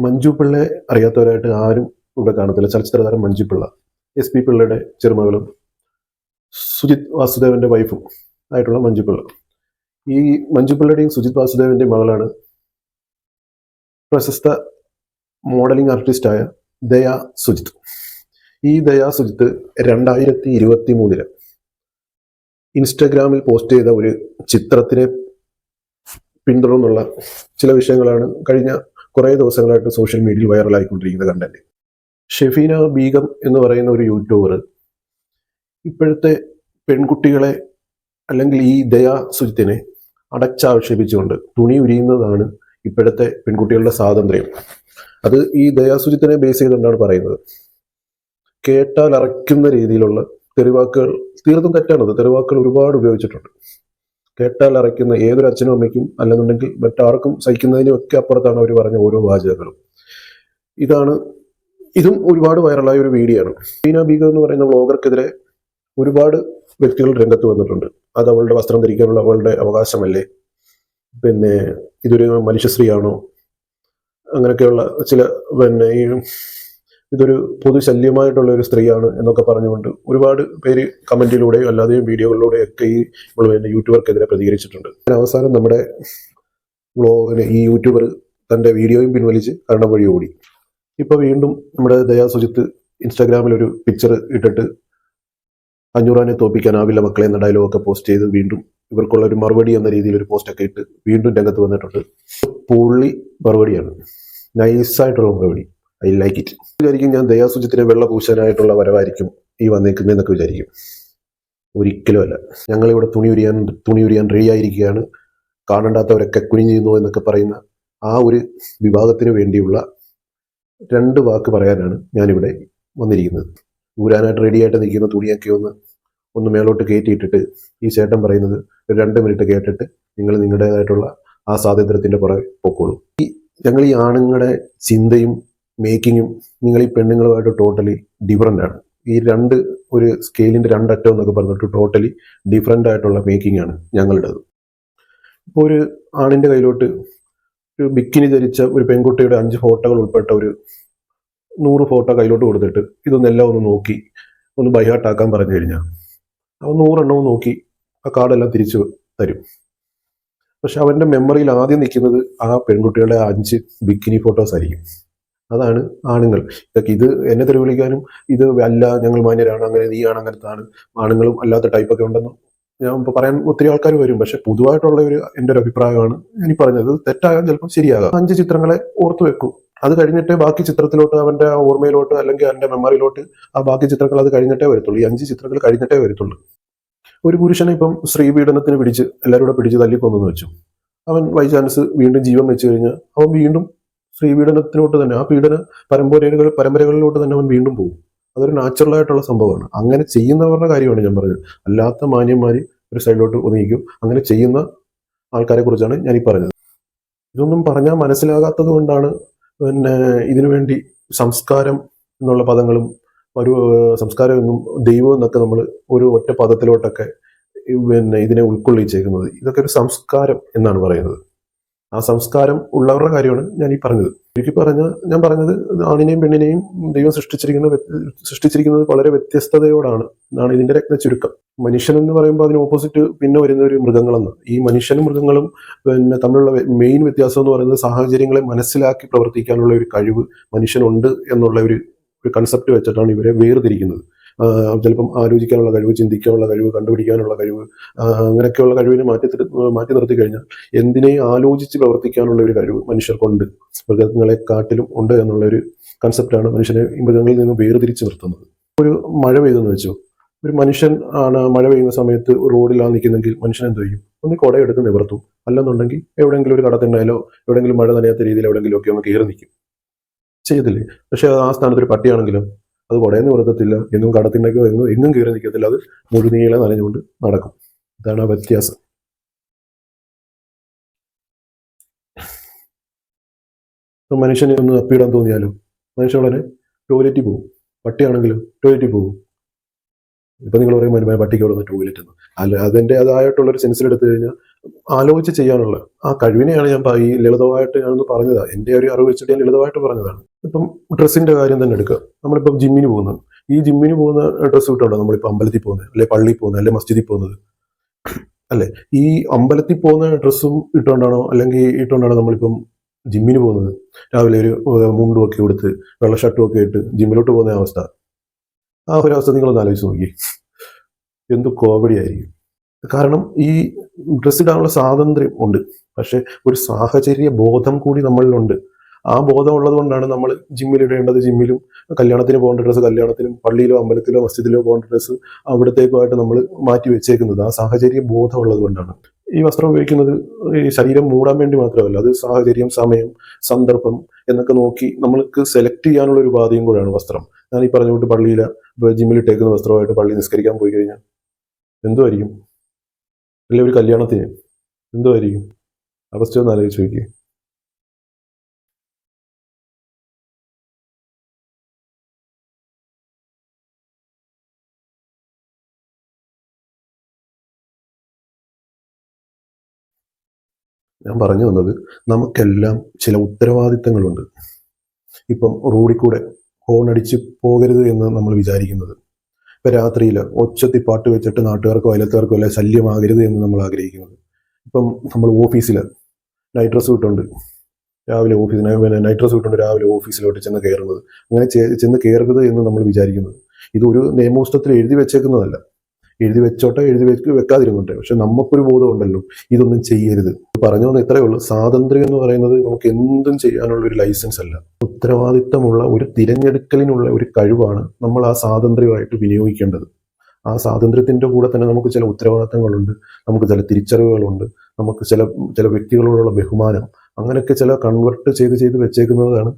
മഞ്ജു പിള്ളയെ അറിയാത്തവരായിട്ട് ആരും ഇവിടെ കാണത്തില്ല. ചലച്ചിത്ര താരം മഞ്ജു പിള്ള, SP പിള്ളയുടെ ചെറുമകളും സുജിത് വാസുദേവന്റെ വൈഫും ആയിട്ടുള്ള മഞ്ജു പിള്ള. ഈ മഞ്ജു പിള്ളയുടെയും സുജിത് വാസുദേവന്റെയും മകളാണ് പ്രശസ്ത മോഡലിംഗ് ആർട്ടിസ്റ്റായ ദയ സുജിത്ത്. ഈ ദയ സുജിത്ത് 2023 ഇൻസ്റ്റഗ്രാമിൽ പോസ്റ്റ് ചെയ്ത ഒരു ചിത്രത്തിനെ പിന്തുടർന്നുള്ള ചില വിഷയങ്ങളാണ് കഴിഞ്ഞ കുറേ ദിവസങ്ങളായിട്ട് സോഷ്യൽ മീഡിയയിൽ വൈറലായിക്കൊണ്ടിരിക്കുന്ന കണ്ടന്റ്. ഷെഫീന ബീഗം എന്ന് പറയുന്ന ഒരു യൂട്യൂബർ ഇപ്പോഴത്തെ പെൺകുട്ടികളെ അല്ലെങ്കിൽ ഈ ദയ സുജിത്തിനെ അടച്ചാക്ഷേപിച്ചുകൊണ്ട് തുണി ഉരിയുന്നതാണ് ഇപ്പോഴത്തെ പെൺകുട്ടികളുടെ സ്വാതന്ത്ര്യം. അത് ഈ ദയ സുജിത്തിനെ ബേസ് ചെയ്തുകൊണ്ടാണ് പറയുന്നത്. കേട്ടാൽ അറയ്ക്കുന്ന രീതിയിലുള്ള തെറിവാക്കുകൾ, തീർത്തും തെറ്റാണത്. തെറിവാക്കുകൾ ഒരുപാട് ഉപയോഗിച്ചിട്ടുണ്ട്. കേട്ടാൽ അറയ്ക്കുന്ന ഏതൊരു അച്ഛനും അമ്മയ്ക്കും അല്ലെന്നുണ്ടെങ്കിൽ മറ്റാർക്കും സഹിക്കുന്നതിനും ഒക്കെ അപ്പുറത്താണ് അവർ പറഞ്ഞ ഓരോ വാചകങ്ങളും. ഇതും ഒരുപാട് വൈറലായ ഒരു വീഡിയോ ആണ്. ഷെഫീന ബീഗം എന്ന് പറയുന്ന വ്ളോഗർക്കെതിരെ ഒരുപാട് വ്യക്തികൾ രംഗത്ത് വന്നിട്ടുണ്ട്. അത് അവളുടെ വസ്ത്രം ധരിക്കാനുള്ള അവളുടെ അവകാശമല്ലേ, പിന്നെ ഇതൊരു മനുഷ്യശ്രീയാണോ, അങ്ങനെയൊക്കെയുള്ള ചില ഇതൊരു പൊതുശല്യമായിട്ടുള്ള ഒരു സ്ത്രീയാണ് എന്നൊക്കെ പറഞ്ഞുകൊണ്ട് ഒരുപാട് പേര് കമന്റിലൂടെയും അല്ലാതെയും വീഡിയോകളിലൂടെയും ഒക്കെ ഈ യൂട്യൂബർക്കെതിരെ പ്രതികരിച്ചിട്ടുണ്ട്. അവസാനം നമ്മുടെ ഈ യൂട്യൂബർ തന്റെ വീഡിയോയും പിൻവലിച്ച് കരണം വഴി ഓടി. ഇപ്പൊ വീണ്ടും നമ്മുടെ ദയാ സുജിത്ത് ഇൻസ്റ്റാഗ്രാമിൽ ഒരു പിക്ചർ ഇട്ടിട്ട് 500 തോപ്പിക്കാനാവില്ല മക്കളെ എന്ന ഡയലോഗൊക്കെ പോസ്റ്റ് ചെയ്ത് വീണ്ടും ഇവർക്കുള്ള ഒരു മറുപടി എന്ന രീതിയിൽ ഒരു പോസ്റ്റൊക്കെ ഇട്ട് വീണ്ടും രംഗത്ത് വന്നിട്ടുണ്ട്. പുള്ളി മറുപടിയാണ്, നൈസായിട്ടുള്ള മറുപടി. I like it. വിചാരിക്കും ഞാൻ ദയാ സുജിത്തിനെ വെള്ള പൂശാനായിട്ടുള്ള വരവായിരിക്കും ഈ വന്നേക്കുന്നതെന്നൊക്കെ വിചാരിക്കും. ഒരിക്കലും അല്ല. ഞങ്ങളിവിടെ തുണി ഉരിയാൻ റെഡി ആയിരിക്കുകയാണ്, കാണണ്ടാത്തവരൊക്കെ കുനിഞ്ഞിരുന്നു എന്നൊക്കെ പറയുന്ന ആ ഒരു വിഭാഗത്തിന് വേണ്ടിയുള്ള 2 വാക്ക് പറയാനാണ് ഞാനിവിടെ വന്നിരിക്കുന്നത്. ഊരാനായിട്ട് റെഡിയായിട്ട് നിൽക്കുന്ന തുണിയൊക്കെ ഒന്ന് മേലോട്ട് കയറ്റിയിട്ടിട്ട് ഈ ചേട്ടൻ പറയുന്നത് ഒരു 2 മിനിറ്റ് കേട്ടിട്ട് നിങ്ങൾ നിങ്ങളുടേതായിട്ടുള്ള ആ സ്വാതന്ത്ര്യത്തിന്റെ പുറകെ പൊക്കോളൂ. ഞങ്ങൾ ഈ ആണുങ്ങളുടെ ചിന്തയും മേക്കിങ്ങും നിങ്ങൾ ഈ പെണ്ണുങ്ങളുമായിട്ട് ടോട്ടലി ഡിഫറൻ്റ് ആണ്. ഈ ഒരു സ്കെയിലിന്റെ 2 അറ്റം എന്നൊക്കെ പറഞ്ഞിട്ട് ടോട്ടലി ഡിഫറൻ്റ് ആയിട്ടുള്ള മേക്കിംഗ് ആണ് ഞങ്ങളുടേത്. ഇപ്പോൾ ഒരു ആണിന്റെ കയ്യിലോട്ട് ഒരു ബിക്കിനി ധരിച്ച ഒരു പെൺകുട്ടിയുടെ 5 ഫോട്ടോകൾ ഉൾപ്പെട്ട ഒരു 100 ഫോട്ടോ കയ്യിലോട്ട് കൊടുത്തിട്ട് ഇതൊന്നെല്ലാം ഒന്ന് നോക്കി ഒന്ന് ബൈഹാർട്ടാക്കാൻ പറഞ്ഞു കഴിഞ്ഞാൽ അവൻ 100 എണ്ണവും നോക്കി ആ കാർഡെല്ലാം തിരിച്ചു തരും. പക്ഷെ അവന്റെ മെമ്മറിയിൽ ആദ്യം നിൽക്കുന്നത് ആ പെൺകുട്ടികളുടെ 5 ബിക്കിനി ഫോട്ടോസ് ആയിരിക്കും. അതാണ് ആണുങ്ങൾ. ഇത് എന്നെ തെറി വിളിക്കാനും ഇത് അല്ല ഞങ്ങൾ മാന്യരാണ്, അങ്ങനെ നീയാണ്, അങ്ങനത്താണ്, ആണുങ്ങളും അല്ലാത്ത ടൈപ്പൊക്കെ ഉണ്ടെന്ന് ഞാൻ ഇപ്പോൾ പറയാൻ ഒത്തിരി ആൾക്കാർ വരും. പക്ഷെ പൊതുവായിട്ടുള്ള എൻ്റെ ഒരു അഭിപ്രായമാണ് ഞാൻ പറഞ്ഞത്. തെറ്റാകാൻ ചിലപ്പോൾ ശരിയാകാം. 5 ചിത്രങ്ങളെ ഓർത്തു വെക്കും. അത് കഴിഞ്ഞിട്ടേ ബാക്കി ചിത്രത്തിലോട്ട് അവന്റെ ഓർമ്മയിലോട്ട് അല്ലെങ്കിൽ അവന്റെ മെമ്മറിയിലോട്ട് ആ ബാക്കി ചിത്രങ്ങൾ അത് കഴിഞ്ഞിട്ടേ വരത്തുള്ളൂ. ഈ 5 ചിത്രങ്ങൾ കഴിഞ്ഞിട്ടേ വരത്തുള്ളൂ. ഒരു പുരുഷനെ ഇപ്പം സ്ത്രീപീഡനത്തിന് എല്ലാവരും കൂടെ പിടിച്ച് തല്ലിക്കൊന്നു വെച്ചു. അവൻ ബൈ ചാൻസ് വീണ്ടും ജീവൻ വെച്ച് കഴിഞ്ഞാൽ അവൻ വീണ്ടും സ്ത്രീപീഡനത്തിലോട്ട് തന്നെ, ആ പീഡന പരമ്പരകളിലോട്ട് തന്നെ അവൻ വീണ്ടും പോകും. അതൊരു നാച്ചുറൽ ആയിട്ടുള്ള സംഭവമാണ്. അങ്ങനെ ചെയ്യുന്നവരുടെ കാര്യമാണ് ഞാൻ പറഞ്ഞത്. അല്ലാത്ത മാന്യന്മാര് ഒരു സൈഡിലോട്ട് ഒതുങ്ങിക്കും. അങ്ങനെ ചെയ്യുന്ന ആൾക്കാരെ കുറിച്ചാണ് ഞാൻ ഈ പറഞ്ഞത്. ഇതൊന്നും പറഞ്ഞാൽ മനസ്സിലാകാത്തത് കൊണ്ടാണ് ഇതിനുവേണ്ടി സംസ്കാരം എന്നുള്ള പദങ്ങളും ഒരു സംസ്കാരം എന്നും ദൈവം എന്നൊക്കെ നമ്മൾ ഒരു ഒറ്റ പദത്തിലോട്ടൊക്കെ ഇതിനെ ഉൾക്കൊള്ളിച്ചേക്കുന്നത്. ഇതൊക്കെ ഒരു സംസ്കാരം എന്നാണ് പറയുന്നത്. ആ സംസ്കാരം ഉള്ളവരുടെ കാര്യമാണ് ഞാൻ ഈ പറഞ്ഞത്. ഞാൻ പറഞ്ഞത് ആണിനെയും പെണ്ണിനെയും ദൈവം സൃഷ്ടിച്ചിരിക്കുന്നത് വളരെ വ്യത്യസ്തതയോടാണ് എന്നാണ് ഇതിന്റെ ചുരുക്കം. മനുഷ്യൻ എന്ന് പറയുമ്പോൾ അതിന് ഓപ്പോസിറ്റ് പിന്നെ വരുന്ന ഒരു മൃഗങ്ങളെന്ന്. ഈ മനുഷ്യനും മൃഗങ്ങളും തമ്മിലുള്ള മെയിൻ വ്യത്യാസം എന്ന് പറയുന്നത് സാഹചര്യങ്ങളെ മനസ്സിലാക്കി പ്രവർത്തിക്കാനുള്ള ഒരു കഴിവ് മനുഷ്യനുണ്ട് എന്നുള്ള ഒരു കൺസെപ്റ്റ് വെച്ചിട്ടാണ് ഇവരെ വേർതിരിക്കുന്നത്. ചിലപ്പം ആലോചിക്കാനുള്ള കഴിവ്, ചിന്തിക്കാനുള്ള കഴിവ്, കണ്ടുപിടിക്കാനുള്ള കഴിവ്, അങ്ങനെയൊക്കെയുള്ള കഴിവിനെ മാറ്റി നിർത്തി കഴിഞ്ഞാൽ എന്തിനേയും ആലോചിച്ച് പ്രവർത്തിക്കാനുള്ള ഒരു കഴിവ് മനുഷ്യർക്കുണ്ട്, മൃഗങ്ങളെക്കാട്ടിലും ഉണ്ട് എന്നുള്ള ഒരു കൺസെപ്റ്റാണ് മനുഷ്യനെ മൃഗങ്ങളിൽ നിന്ന് വേർതിരിച്ച് നിർത്തുന്നത്. ഒരു മഴ പെയ്തെന്ന് വെച്ചു, ഒരു മനുഷ്യൻ ആണ് മഴ പെയ്യുന്ന സമയത്ത് റോഡിലാണ് നിൽക്കുന്നെങ്കിൽ മനുഷ്യൻ എന്ത് ചെയ്യും? ഒന്ന് കുടയെടുത്ത് നിവർത്തും. അല്ലെന്നുണ്ടെങ്കിൽ എവിടെയെങ്കിലും ഒരു കടത്തിണ്ടായാലോ എവിടെയെങ്കിലും മഴ നനയാത്ത രീതിയിൽ എവിടെയെങ്കിലും ഒക്കെ ഒന്ന് കയറി നിൽക്കും, ചെയ്യത്തില്ലേ? പക്ഷെ ആ സ്ഥാനത്ത് ഒരു പട്ടിയാണെങ്കിലും അത് കുടയെന്ന് നിവർത്തത്തില്ല, എങ്ങും കടത്തിണ്ടോ എങ്ങും കയറി നിൽക്കത്തില്ല, അത് മുഴുനീളെ നനഞ്ഞുകൊണ്ട് നടക്കും. ഇതാണ് ആ വ്യത്യാസം. മനുഷ്യനെ ഒന്ന് അപ്പിയിടാൻ തോന്നിയാലും മനുഷ്യൻ വളരെ ടോയ്ലറ്റിൽ പോകും. പട്ടിയാണെങ്കിലും ടോയ്ലറ്റിൽ പോകും. ഇപ്പം നിങ്ങൾ പറയും പട്ടിക്ക് കൊടുക്കുന്ന ടോയ്ലറ്റ് എന്ന്. അല്ല, അതിൻ്റെതായിട്ടുള്ളൊരു സെൻസിലെടുത്തു കഴിഞ്ഞാൽ ആലോചിച്ച് ചെയ്യാനുള്ള ആ കഴിവിനെയാണ് ഞാൻ ഈ ലളിതമായിട്ട് ഞാനൊന്ന് പറഞ്ഞതാണ്. എൻ്റെ ഒരു അറിവ് വെച്ചിട്ട് ഞാൻ ലളിതമായിട്ട് പറഞ്ഞതാണ്. ഇപ്പം ഡ്രസ്സിൻ്റെ കാര്യം തന്നെ എടുക്കുക. നമ്മളിപ്പം ജിമ്മിന് പോകുന്നത്, ഈ ജിമ്മിന് പോകുന്ന ഡ്രസ്സ് ഇട്ടുണ്ടോ നമ്മളിപ്പോൾ അമ്പലത്തിൽ പോകുന്നത്, അല്ലെ പള്ളിയിൽ പോകുന്നത്, അല്ലെ മസ്ജിദിൽ പോകുന്നത് അല്ലേ? ഈ അമ്പലത്തിൽ പോകുന്ന ഡ്രസ്സും ഇട്ടുകൊണ്ടാണോ അല്ലെങ്കിൽ ഇട്ടുകൊണ്ടാണോ നമ്മളിപ്പം ജിമ്മിന് പോകുന്നത്? രാവിലെ ഒരു മുണ്ടും ഒക്കെ കൊടുത്ത് വെള്ള ഷർട്ടും ഒക്കെ ഇട്ട് ജിമ്മിലോട്ട് പോകുന്ന അവസ്ഥ, ആ ഒരു അവസ്ഥ നിങ്ങളൊന്ന് ആലോചിച്ച് നോക്കി. എന്ത് കോമഡി ആയിരിക്കും. കാരണം ഈ ഡ്രസ്സ് ഇടാനുള്ള സ്വാതന്ത്ര്യം ഉണ്ട്, പക്ഷെ ഒരു സാഹചര്യ ബോധം കൂടി നമ്മളിലുണ്ട്. ആ ബോധം ഉള്ളത് കൊണ്ടാണ് നമ്മൾ ജിമ്മിലിടേണ്ടത് ജിമ്മിലും, കല്യാണത്തിന് പോകേണ്ട ഡ്രസ്സ് കല്യാണത്തിലും, പള്ളിയിലോ അമ്പലത്തിലോ മസ്ജിദിലോ പോകേണ്ട ഡ്രസ്സ് അവിടത്തേക്കുമായിട്ട് നമ്മൾ മാറ്റി വെച്ചേക്കുന്നത്. ആ സാഹചര്യ ബോധം ഉള്ളത് കൊണ്ടാണ്. ഈ വസ്ത്രം ഉപയോഗിക്കുന്നത് ഈ ശരീരം മൂടാൻ വേണ്ടി മാത്രമല്ല, അത് സാഹചര്യം, സമയം, സന്ദർഭം എന്നൊക്കെ നോക്കി നമ്മൾക്ക് സെലക്ട് ചെയ്യാനുള്ള ഒരു ഉപാധിയും കൂടെയാണ് വസ്ത്രം. ഞാൻ ഈ പറഞ്ഞുകൊണ്ട് പള്ളിയില ജിമ്മിലിട്ടേക്കുന്ന വസ്ത്രമായിട്ട് പള്ളി നിസ്കരിക്കാൻ പോയി കഴിഞ്ഞാൽ എന്തുമായിരിക്കും? അല്ലെ ഒരു കല്യാണത്തിന് എന്തുമായിരിക്കും അവസ്ഥ? ഒന്ന് ആലോചിച്ച് നോക്കിയേ. ഞാൻ പറഞ്ഞു വന്നത്, നമുക്കെല്ലാം ചില ഉത്തരവാദിത്തങ്ങളുണ്ട്. ഇപ്പം റോഡിൽ കൂടെ ഹോണടിച്ച് പോകരുത് എന്ന് നമ്മൾ വിചാരിക്കുന്നത്, ഇപ്പം രാത്രിയിൽ ഒച്ചത്തിൽ പാട്ട് വെച്ചിട്ട് നാട്ടുകാർക്കോ അയലത്തുകാർക്കോ അല്ലെ ശല്യമാകരുത് എന്ന് നമ്മൾ ആഗ്രഹിക്കുന്നത്. ഇപ്പം നമ്മൾ ഓഫീസിൽ നൈറ്റ് ഡ്രസ്സ് ഇട്ടുകൊണ്ട് രാവിലെ നൈറ്റ് ഡ്രസ്സ് ഇട്ടുകൊണ്ട് രാവിലെ ഓഫീസിലോട്ട് ചെന്ന് കയറുന്നത്, അങ്ങനെ ചെന്ന് കയറരുത് എന്ന് നമ്മൾ വിചാരിക്കുന്നത്. ഇതൊരു നിയമപുസ്തകത്തിൽ എഴുതി വെച്ചേക്കുന്നതല്ല. എഴുതി വെച്ചോട്ടെ, വെക്കാതിരുന്നോട്ടെ, പക്ഷെ നമുക്കൊരു ബോധമുണ്ടല്ലോ ഇതൊന്നും ചെയ്യരുത്. പറഞ്ഞു വന്ന ഇത്രയേ ഉള്ളൂ. സ്വാതന്ത്ര്യം എന്ന് പറയുന്നത് നമുക്ക് എന്തും ചെയ്യാനുള്ള ഒരു ലൈസൻസ് അല്ല, ഉത്തരവാദിത്തമുള്ള ഒരു തിരഞ്ഞെടുക്കലിനുള്ള ഒരു കഴിവാണ് നമ്മൾ ആ സ്വാതന്ത്ര്യമായിട്ട് വിനിയോഗിക്കേണ്ടത്. ആ സ്വാതന്ത്ര്യത്തിൻ്റെ കൂടെ തന്നെ നമുക്ക് ചില ഉത്തരവാദിത്തങ്ങളുണ്ട്, നമുക്ക് ചില തിരിച്ചറിവുകളുണ്ട്, നമുക്ക് ചില ചില വ്യക്തികളോടുള്ള ബഹുമാനം, അങ്ങനെയൊക്കെ ചില കൺവെർട്ട് ചെയ്ത് വെച്ചേക്കുന്നതാണ്.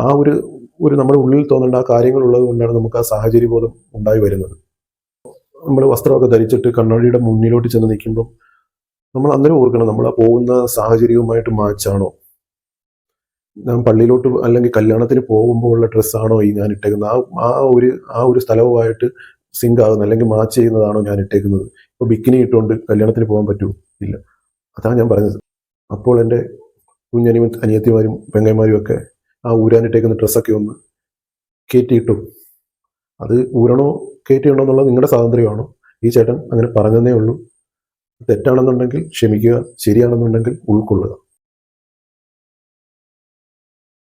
ആ ഒരു നമ്മുടെ ഉള്ളിൽ തോന്നേണ്ട ആ കാര്യങ്ങളുള്ളത് കൊണ്ടാണ് നമുക്ക് ആ സാഹചര്യബോധം ഉണ്ടായി വരുന്നത്. നമ്മൾ വസ്ത്രമൊക്കെ ധരിച്ചിട്ട് കണ്ണാടിയുടെ മുന്നിലോട്ട് ചെന്ന് നിൽക്കുമ്പോൾ നമ്മൾ അന്നേരം ഓർക്കണം, നമ്മൾ ആ പോകുന്ന സാഹചര്യവുമായിട്ട് മാച്ചാണോ, ഞാൻ പള്ളിയിലോട്ട് അല്ലെങ്കിൽ കല്യാണത്തിന് പോകുമ്പോൾ ഉള്ള ഡ്രസ്സാണോ ഈ ഞാൻ ഇട്ടേക്കുന്നത്, ആ ഒരു സ്ഥലവുമായിട്ട് സിങ്ക് ആകുന്ന അല്ലെങ്കിൽ മാച്ച് ചെയ്യുന്നതാണോ ഞാൻ ഇട്ടേക്കുന്നത്. ഇപ്പോൾ ബിക്കിനി ഇട്ടുകൊണ്ട് കല്യാണത്തിന് പോകാൻ പറ്റുമോ? ഇല്ല. അതാണ് ഞാൻ പറഞ്ഞത്. അപ്പോൾ എൻ്റെ അനിയത്തിമാരും പെങ്ങന്മാരും ഒക്കെ ആ ഊരാനിട്ടേക്കുന്ന ഡ്രസ്സൊക്കെ ഒന്ന് കയറ്റിയിട്ടു. അത് ഊരണോ കയറ്റിയിടണോ എന്നുള്ളത് നിങ്ങളുടെ സ്വാതന്ത്ര്യമാണോ? ഈ ചേട്ടൻ അങ്ങനെ പറഞ്ഞതേ ഉള്ളൂ. തെറ്റാണെന്നുണ്ടെങ്കിൽ ക്ഷമിക്കുക, ശരിയാണെന്നുണ്ടെങ്കിൽ ഉൾക്കൊള്ളുക.